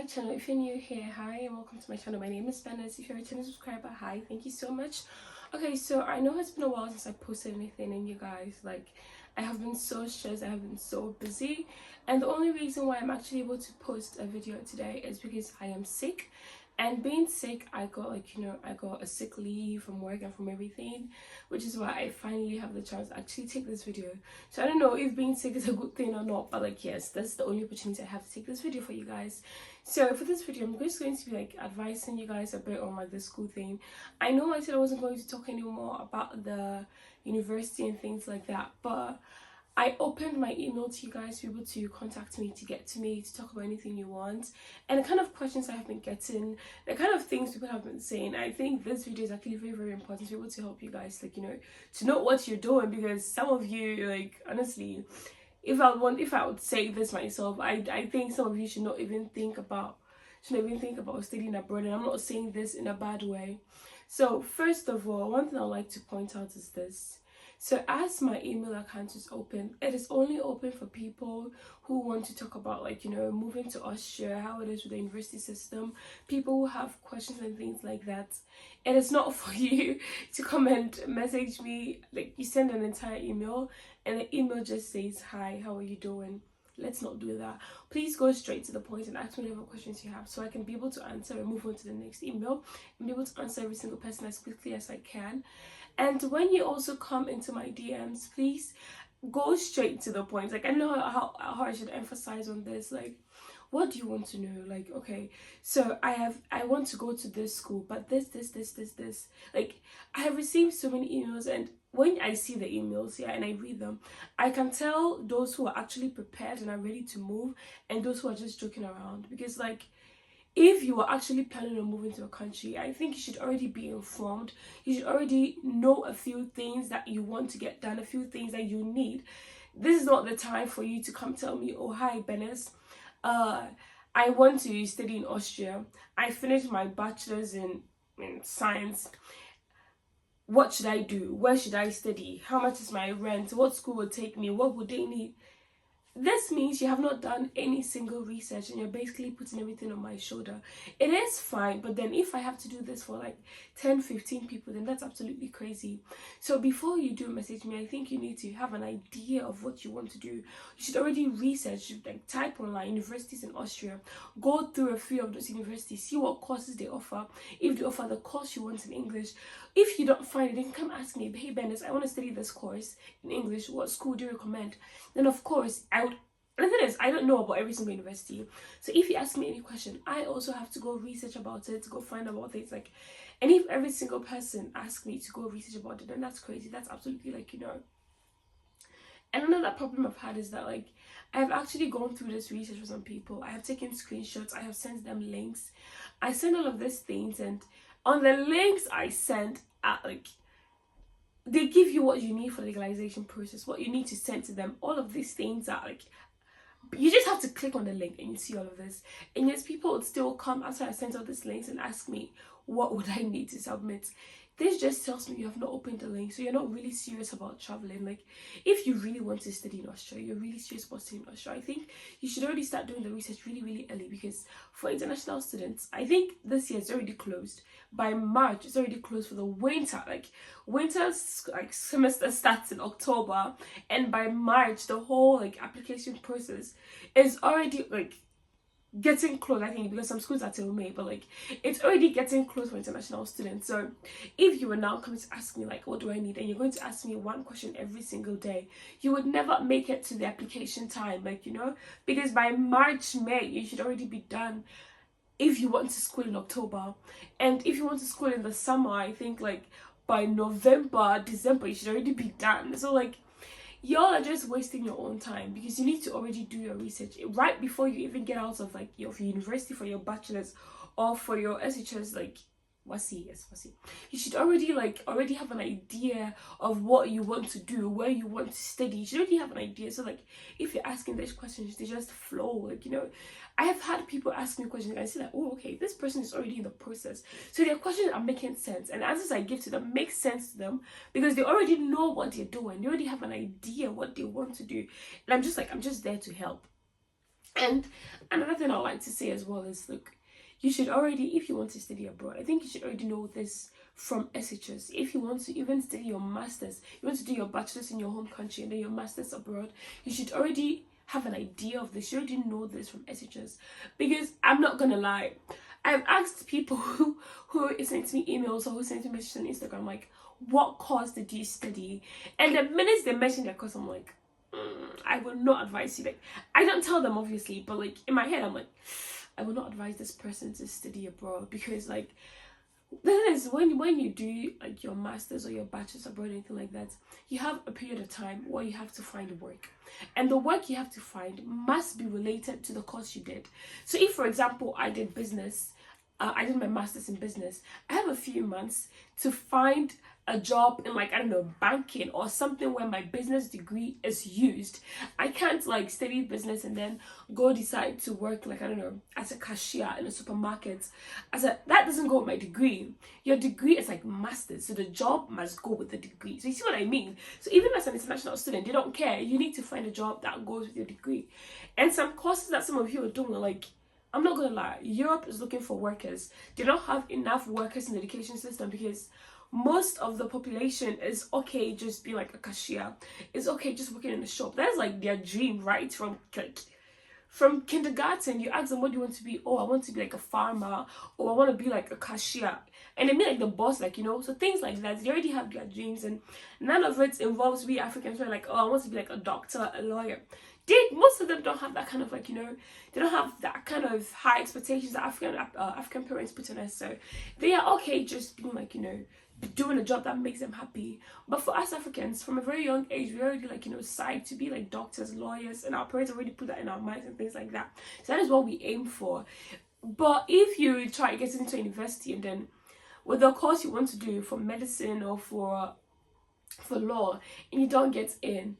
channel. If you're new here, hi and welcome to my channel. My name is Venice. If you're a returning subscriber, hi, thank you so much. Okay, so I know it's been a while since I posted anything, and you guys, like, I have been so stressed, I have been so busy, and the only reason why I'm actually able to post a video today is because I am sick. And being sick, I got I got a sick leave from work and from everything, which is why I finally have the chance to actually take this video. So I don't know if being sick is a good thing or not, but like, yes, that's the only opportunity I have to take this video for you guys. So for this video, I'm just going to be like advising you guys a bit on like the school thing. I know I said I wasn't going to talk anymore about the university and things like that, but I opened my email to you guys to be able to contact me, to get to me, to talk about anything you want, and the kind of questions I have been getting, the kind of things people have been saying. I think this video is actually very, very important to be able to help you guys, like, to know what you're doing, because some of you, like, honestly, if I would say this myself, I think some of you should not even think about studying abroad, and I'm not saying this in a bad way. So first of all, one thing I'd like to point out is this. So as my email account is open, it is only open for people who want to talk about, like, moving to Austria, how it is with the university system, people who have questions and things like that. It is not for you to come and message me, like, you send an entire email and the email just says, hi, how are you doing? Let's not do that. Please go straight to the point and ask me whatever questions you have so I can be able to answer and move on to the next email and be able to answer every single person as quickly as I can. And when you also come into my DMs, please go straight to the point. Like, I know how I should emphasize on this. Like, what do you want to know? Like, okay, so I want to go to this school, but this. Like, I have received so many emails, and when I see the emails, and I read them, I can tell those who are actually prepared and are ready to move and those who are just joking around. Because, like, if you are actually planning on moving to a country, I think you should already be informed. You should already know a few things that you want to get done, a few things that you need. This is not the time for you to come tell me, oh, hi, Benes. I want to study in Austria. I finished my bachelor's in science. What should I do? Where should I study? How much is my rent? What school would take me? What would they need? This means you have not done any single research and you're basically putting everything on my shoulder. It is fine, but then if I have to do this for like 10-15 people, then that's absolutely crazy. So before you do message me, I think you need to have an idea of what you want to do. You should already research, like type online universities in Austria, go through a few of those universities, see what courses they offer, if they offer the course you want in English. If you don't find it, then come ask me, hey Benes, I want to study this course in English, what school do you recommend? Then of course, the thing is, I don't know about every single university. So if you ask me any question, I also have to go research about it, to go find about things. Like, and if every single person asks me to go research about it, then that's crazy. That's absolutely, like, And another problem I've had is that, like, I've actually gone through this research with some people. I have taken screenshots. I have sent them links. I send all of these things, and on the links I sent, like, they give you what you need for the legalization process, what you need to send to them. All of these things are like, you just have to click on the link and you see all of this. And yes, people would still come after I sent all these links and ask me what would I need to submit. This just tells me you have not opened the link, so you're not really serious about traveling. Like, if you really want to study in Australia, you're really serious about studying in Australia, I think you should already start doing the research really, really early, because for international students, I think this year is already closed. By March, it's already closed for the winter. Like, winter's like semester starts in October, and by March, the whole like application process is already like getting close, I think, because some schools are till May, but like it's already getting close for international students. So if you were now coming to ask me, like, what do I need, and you're going to ask me one question every single day, you would never make it to the application time, like, because by March, May, you should already be done if you want to school in October. And if you want to school in the summer, I think like by November, December, you should already be done. So like, y'all are just wasting your own time, because you need to already do your research right before you even get out of like your university for your bachelor's or for your SHS, like wasi. You should already have an idea of what you want to do, where you want to study. You should already have an idea. So like, if you're asking these questions, they just flow. Like, I have had people ask me questions and I see like, oh, okay, this person is already in the process, so their questions are making sense, and the answers I give to them make sense to them because they already know what they're doing. They already have an idea what they want to do, and I'm just there to help. And another thing I like to say as well is, look, you should already, if you want to study abroad, I think you should already know this from SHS. If you want to even study your masters, you want to do your bachelor's in your home country and then your masters abroad, you should already have an idea of this. You already know this from SHS. Because I'm not gonna lie, I've asked people who sent me emails or who sent me messages on Instagram, like, what course did you study? And the minute they mention their course, I'm like, I will not advise you. Like, I don't tell them obviously, but like in my head I'm like, I will not advise this person to study abroad, because like the thing is, when you do like your masters or your bachelor's abroad or anything like that, you have a period of time where you have to find work, and the work you have to find must be related to the course you did. So if, for example, I did business, I did my master's in business, I have a few months to find a job in, like, I don't know, banking or something where my business degree is used. I can't like study business and then go decide to work, like, I don't know, as a cashier in a supermarket. That doesn't go with my degree. Your degree is like master's, so the job must go with the degree. So you see what I mean? So even as an international student, they don't care. You need to find a job that goes with your degree. And some courses that some of you are doing are like, I'm not gonna lie, Europe is looking for workers. They don't have enough workers in the education system, because most of the population is okay just being like a cashier. It's okay just working in a shop. That's like their dream, right? From kindergarten, you ask them, what do you want to be? Oh, I want to be like a farmer, or I want to be like a cashier. And they mean like the boss, like, you know, so things like that. They already have their dreams, and none of it involves we Africans. We're like, oh, I want to be like a doctor, a lawyer. Most of them don't have that kind of, like, you know, they don't have that kind of high expectations that African parents put on us. So they are okay just being like, you know, doing a job that makes them happy. But for us Africans, from a very young age, we already, like, you know, psyched to be like doctors, lawyers, and our parents already put that in our minds and things like that. So that is what we aim for. But if you try to get into university, and then with the course you want to do for medicine or for law, and you don't get in,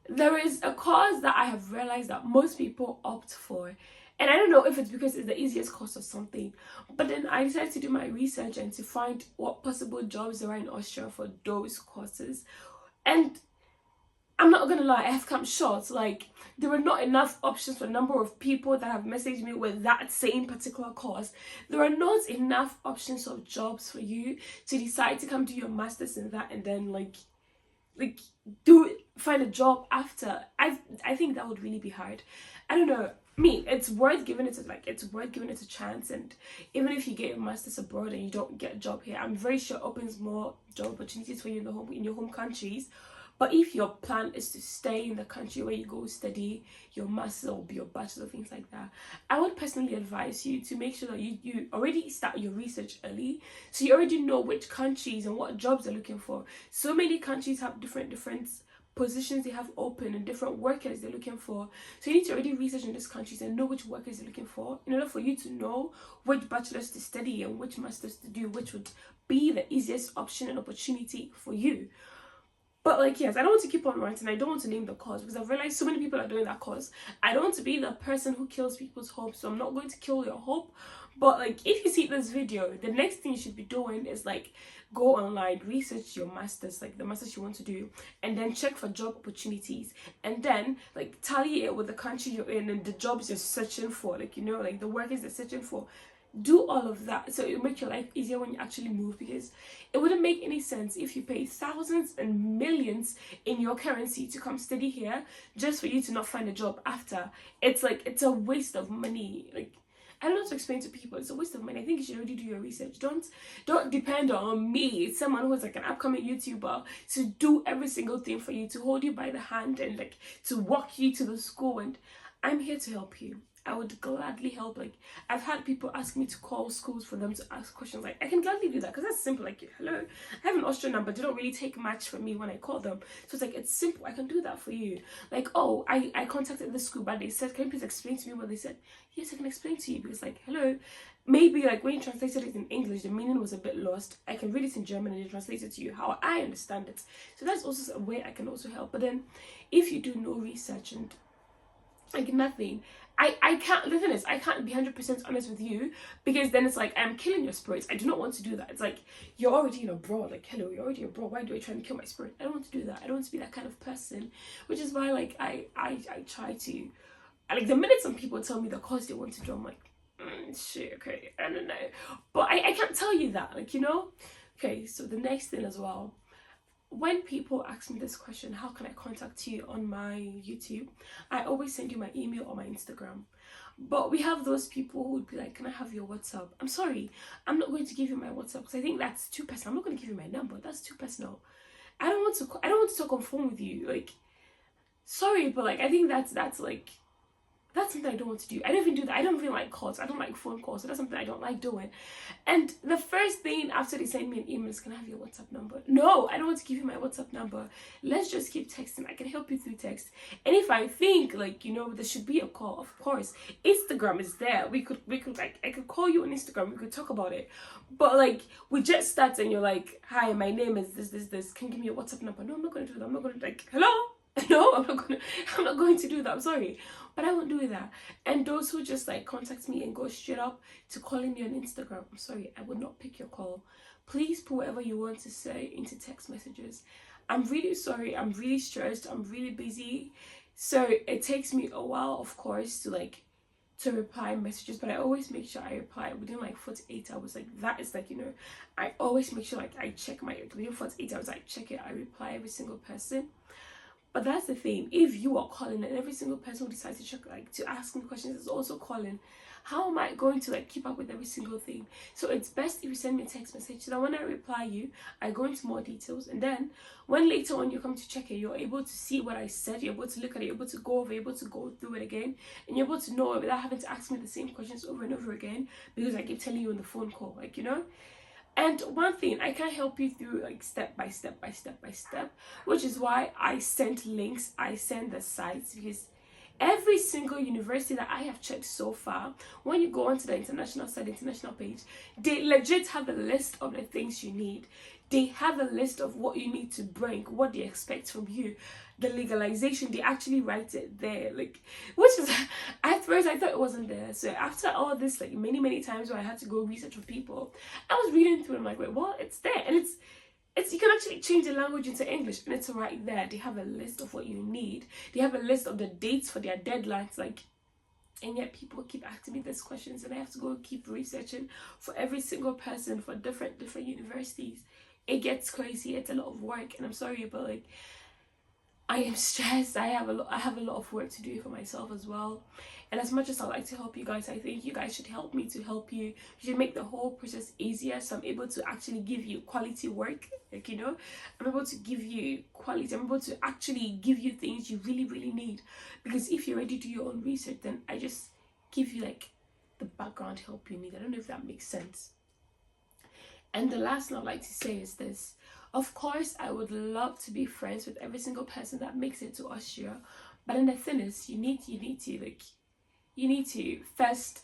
there is a course that I have realized that most people opt for. And I don't know if it's because it's the easiest course or something, but then I decided to do my research and to find what possible jobs there are in Austria for those courses. And I'm not gonna lie, I have come short. Like, there were not enough options for a number of people that have messaged me with that same particular course. There are not enough options of jobs for you to decide to come do your master's in that and then like find a job after. I think that would really be hard. I don't know, me, it's worth giving it a chance. And even if you get a master's abroad and you don't get a job here, I'm very sure it opens more job opportunities for you in your home countries. But if your plan is to stay in the country where you go study your master's or your bachelor, things like that, I would personally advise you to make sure that you already start your research early, so you already know which countries and what jobs they're looking for. So many countries have different positions they have open and different workers they're looking for. So you need to already research in these countries and know which workers they're looking for, in order for you to know which bachelors to study and which masters to do, which would be the easiest option and opportunity for you. But like, yes, I don't want to keep on ranting. I don't want to name the cause, because I've realized so many people are doing that cause. I don't want to be the person who kills people's hope, so I'm not going to kill your hope. But like, if you see this video, the next thing you should be doing is like, go online, research your masters, like the masters you want to do, and then check for job opportunities, and then like tally it with the country you're in and the jobs you're searching for, like, you know, like the workers they're searching for. Do all of that, so it'll make your life easier when you actually move, because it wouldn't make any sense if you pay thousands and millions in your currency to come study here just for you to not find a job after. It's like, it's a waste of money. Like, I don't know how to explain to people, it's a waste of money. I think you should already do your research. Don't depend on me, someone who's like an upcoming YouTuber, to do every single thing for you, to hold you by the hand and like to walk you to the school. And I'm here to help you. I would gladly help. Like, I've had people ask me to call schools for them to ask questions. Like, I can gladly do that, because that's simple. Like, hello, I have an Austrian number. They don't really take much from me when I call them. So it's like, it's simple. I can do that for you. Like, oh, I contacted the school, but they said, can you please explain to me what they said? Yes, I can explain to you, because like, hello, maybe like when you translated it in English, the meaning was a bit lost. I can read it in German and translate it to you how I understand it. So that's also a way I can also help. But then if you do no research and like nothing, I can't, the thing is, I can't be 100% honest with you, because then it's like, I'm killing your spirits. I do not want to do that. It's like, you're already in abroad, like, hello, you're already abroad, why do I try and kill my spirit? I don't want to do that. I don't want to be that kind of person, which is why like I try to like the minute some people tell me the course they want to do, I'm like, shit, okay, I don't know. But I can't tell you that, like, you know? Okay, so the next thing as well, when people ask me this question, how can I contact you on my YouTube, I always send you my email or my Instagram. But we have those people who would be like, can I have your WhatsApp? I'm sorry, I'm not going to give you my WhatsApp because I think that's too personal. I'm not going to give you my number. That's too personal. I don't want to talk on phone with you. Like, sorry, but like I think that's like, that's something I don't want to do. I don't even do that. I don't even like calls. I don't like phone calls. So that's something I don't like doing. And the first thing after they send me an email is, can I have your WhatsApp number? No, I don't want to give you my WhatsApp number. Let's just keep texting. I can help you through text. And if I think like, you know, there should be a call, of course. Instagram is there. We could like, I could call you on Instagram. We could talk about it. But like, we just start and you're like, hi, my name is this. Can you give me your WhatsApp number? No, I'm not going to do that. I'm not going to, like, hello? No, I'm not going to do that. I'm sorry, but I won't do that. And those who just like contact me and go straight up to calling me on Instagram, I'm sorry, I would not pick your call. Please put whatever you want to say into text messages. I'm really sorry. I'm really stressed. I'm really busy, so it takes me a while, of course, to reply messages, but I always make sure I reply within like 48 hours. Like, that is like, you know, I always make sure like I check my, within 48 hours I check it, I reply every single person. But that's the thing, if you are calling and every single person who decides to check, like, to ask me questions is also calling, how am I going to like keep up with every single thing? So it's best if you send me a text message, so that when I reply you, I go into more details, and then when later on you come to check it, you're able to see what I said, you're able to look at it, you're able to go over, you're able to go through it again, and you're able to know it without having to ask me the same questions over and over again, because I keep telling you on the phone call, like, you know. And one thing, I can help you through like step by step, which is why I sent links, I send the sites, because every single university that I have checked so far, when you go onto the international site, international page, they legit have a list of the things you need. They have a list of what you need to bring, what they expect from you. The legalization, they actually write it there, like, which is, at first I thought it wasn't there. So after all this, like many times where I had to go research with people, I was reading through and I'm like, wait, what? It's there. And it's you can actually change the language into English, and it's right there. They have a list of what you need. They have a list of the dates for their deadlines, like, and yet people keep asking me these questions, and I have to go keep researching for every single person for different universities. It gets crazy. It's a lot of work, and I'm sorry, but like, I am stressed. I have a lot of work to do for myself as well. And as much as I like to help you guys, I think you guys should help me to help you. You should make the whole process easier, so I'm able to actually give you quality work. Like, you know, I'm able to give you quality. I'm able to actually give you things you really need. Because if you already do your own research, then I just give you like the background help you need. I don't know if that makes sense. And the last thing I'd like to say is this. Of course, I would love to be friends with every single person that makes it to Austria. But then the thing is, you need to first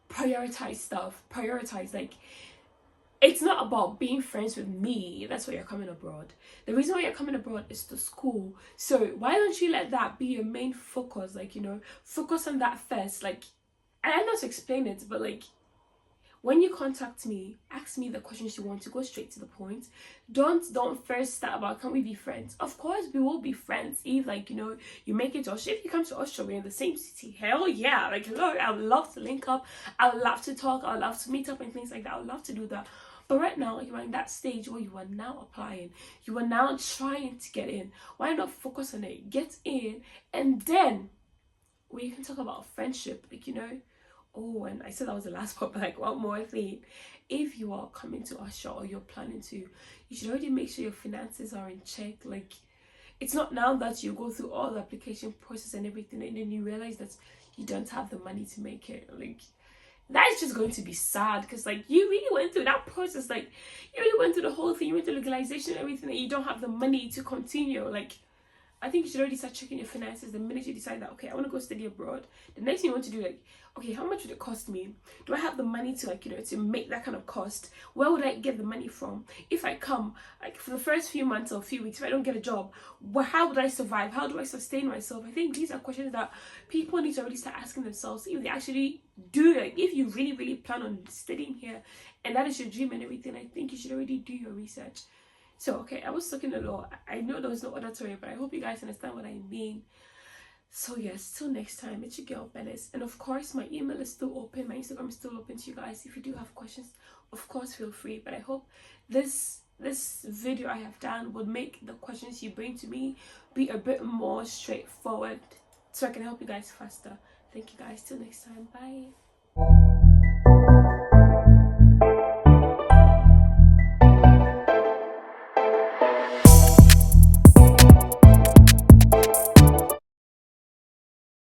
prioritize stuff. Like, it's not about being friends with me. That's why you're coming abroad. The reason why you're coming abroad is to school. So why don't you let that be your main focus? Like, you know, focus on that first. Like, I don't know how to explain it, but like, when you contact me, ask me the questions you want to, go straight to the point. Don't first start about, can we be friends? Of course we will be friends if, like, you know, you make it to Austria. If you come to Austria, we're in the same city, hell yeah, like, hello, I would love to link up, I would love to talk, I would love to meet up and things like that. I would love to do that. But right now, you are in that stage where you are now applying, you are now trying to get in. Why not focus on it, get in, and then we can talk about friendship, like, you know. Oh, and I said that was the last part, but like, one more thing. If you are coming to Austria or you're planning to, you should already make sure your finances are in check. Like, it's not now that you go through all the application process and everything, and then you realize that you don't have the money to make it. Like, that is just going to be sad, because like, you really went through that process. Like, you really went through the whole thing, you went through legalization and everything, and you don't have the money to continue. Like, I think you should already start checking your finances the minute you decide that, okay, I want to go study abroad. The next thing you want to do, like, okay, how much would it cost me? Do I have the money to, like, you know, to make that kind of cost? Where would I get the money from? If I come, like, for the first few months or few weeks, if I don't get a job, how would I survive? How do I sustain myself? I think these are questions that people need to already start asking themselves if they actually do, like, if you really plan on studying here and that is your dream and everything. I think you should already do your research. So, okay, I was talking a lot. I know there was no order to it, but I hope you guys understand what I mean. So yes, till next time, it's your girl Benes, and of course my email is still open, my Instagram is still open to you guys. If you do have questions, of course feel free. But I hope this video I have done would make the questions you bring to me be a bit more straightforward, so I can help you guys faster. Thank you guys, till next time, bye.